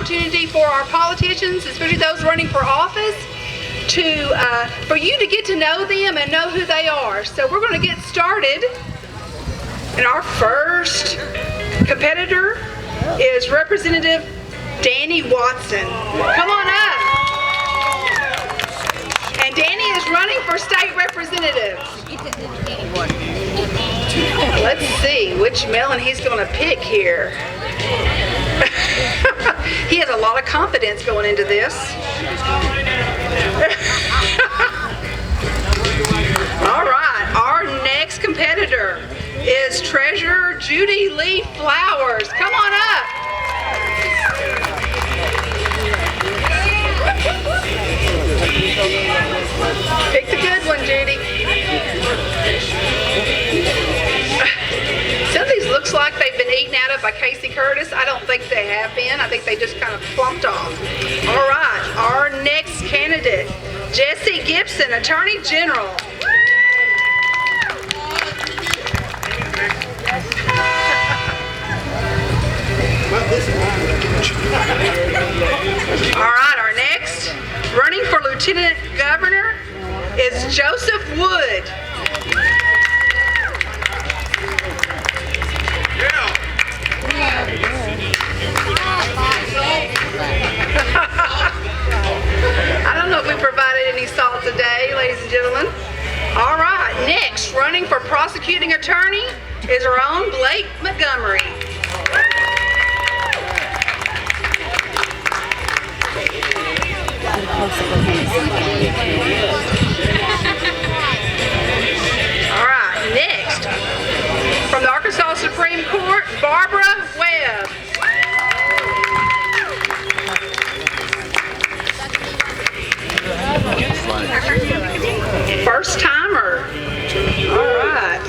opportunity for our politicians, especially those running for office, for you to get to know them and know who they are. So we're going to get started. And our first competitor is Representative Danny Watson. Come on up. And Danny is running for state representative. Let's see which melon he's going to pick here. He has a lot of confidence going into this. All right, our next competitor is Treasurer Judy Lee Flowers. Come on up. Pick the good one, Judy. Some of these looks like they've been eaten out of by Casey Curtis. I don't think they have been. I think they just kind of plumped off. All right, our next candidate, Jesse Gibson, Attorney General. All right, our next, running for Lieutenant Governor, is Joseph Wood. I don't know if we provided any salt today, ladies and gentlemen. All right, next, running for prosecuting attorney is our own Blake Montgomery. All right, next, from the Arkansas Supreme Court, Barbara Webb. First timer. All right.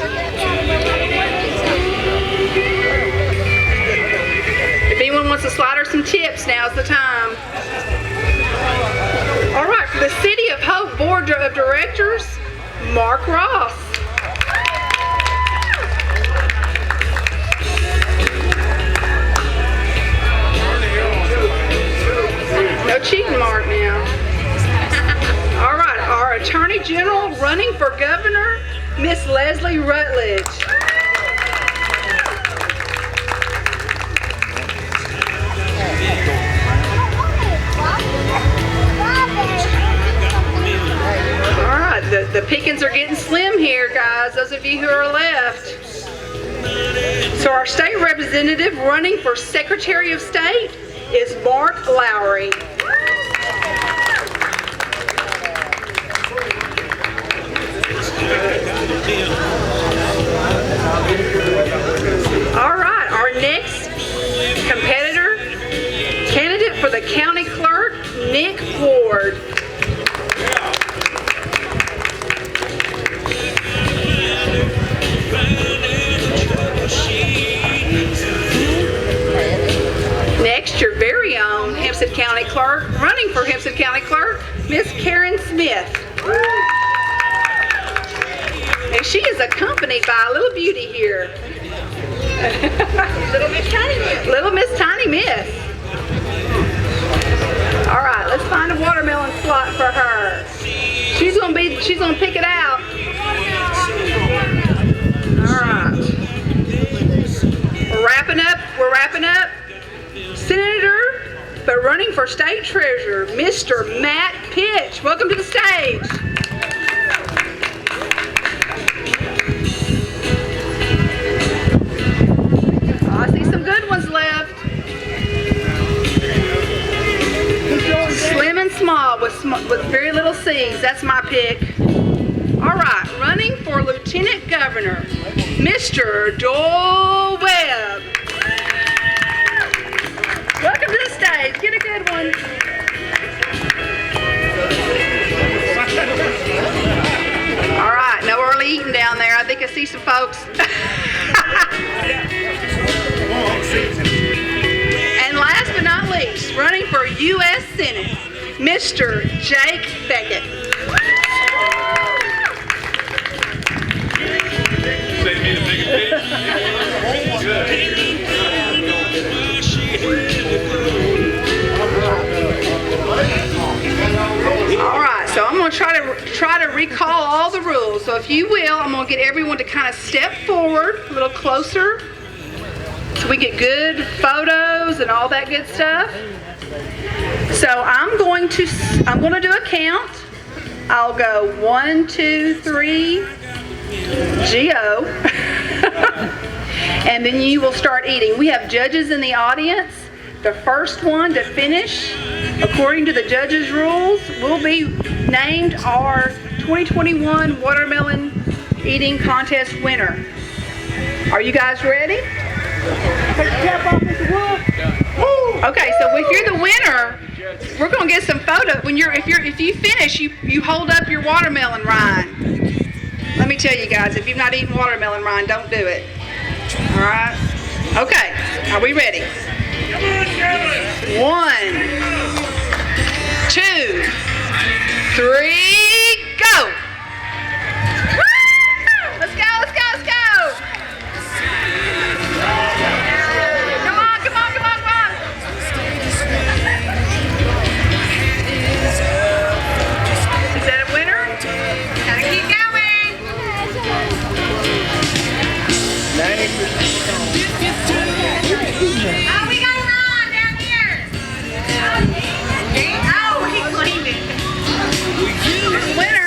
If anyone wants to slide her some tips, now's the time. All right, for the City of Hope Board of Directors, Mark Ross. No cheating, Mark, now. All right, our Attorney General running for Governor, Miss Leslie Rutledge. All right, the pickings are getting slim here, guys, those of you who are left. So our state representative running for Secretary of State is Mark Lowry. All right, our next competitor, candidate for the county clerk, Nick Ward. Next, your very own Hempstead County Clerk, running for Hempstead County Clerk, Miss Karen Smith. And she is accompanied by a little beauty here. Little Miss Tiny Miss. Little Miss Tiny Miss. All right, let's find a watermelon slot for her. She's gonna pick it out. All right. We're wrapping up. Senator, but running for State Treasurer, Mr. Matt Pitch. Welcome to the stage. Oh, I see some good ones left. Slim and small with very little seeds. That's my pick. All right, running for Lieutenant Governor, Mr. Doyle Webb. Welcome to the stage. Get a good one. All right, no early eating down there. I think I see some folks. And last but not least, running for U.S. Senate, Mr. Jake Beckett. rules. So if you will, I'm going to get everyone to kind of step forward a little closer so we get good photos and all that good stuff. So I'm going to do a count. I'll go 1, 2, 3, G-O. And then you will start eating. We have judges in the audience. The first one to finish, according to the judges' rules, will be named our 2021 Watermelon Eating Contest winner. Are you guys ready? Okay, so if you're the winner, we're gonna get some photos. If you finish, you hold up your watermelon rind. Let me tell you guys, if you've not eaten watermelon rind, don't do it. All right. Okay. Are we ready? 1, 2, 3, go! Let's go! Let's go! Let's go! Come on! Come on! Come on! Come on! Is that a winner? Gotta keep going. Oh, we got Ron down here. Oh, he's leaving. Winner.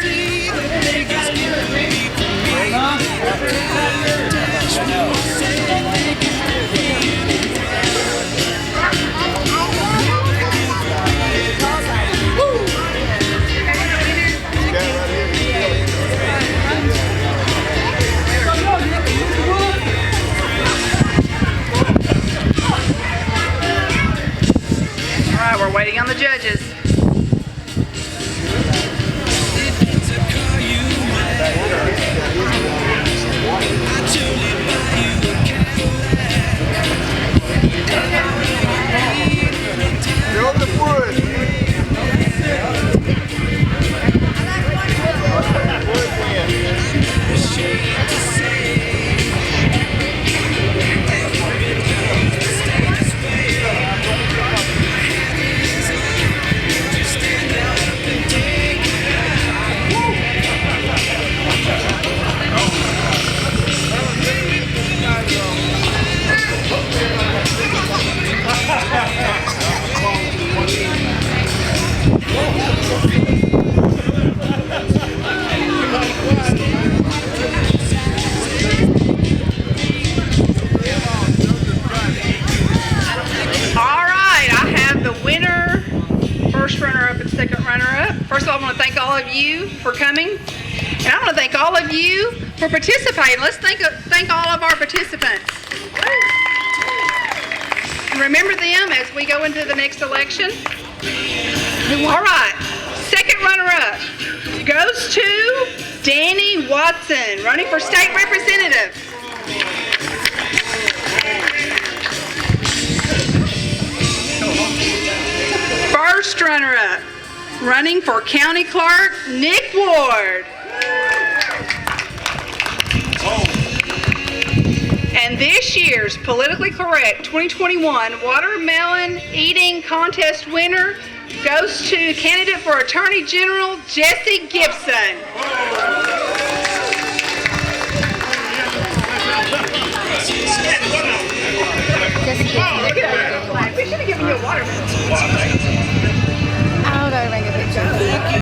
We're waiting on the judges. First of all, I want to thank all of you for coming, and I want to thank all of you for participating. Let's thank all of our participants. And remember them as we go into the next election. All right, second runner-up goes to Danny Watson, running for state representative. First runner-up, running for county clerk, Nick Ward. And this year's Politically Correct 2021 Watermelon Eating Contest winner goes to candidate for Attorney General, Jesse Gibson. We should have given you a watermelon.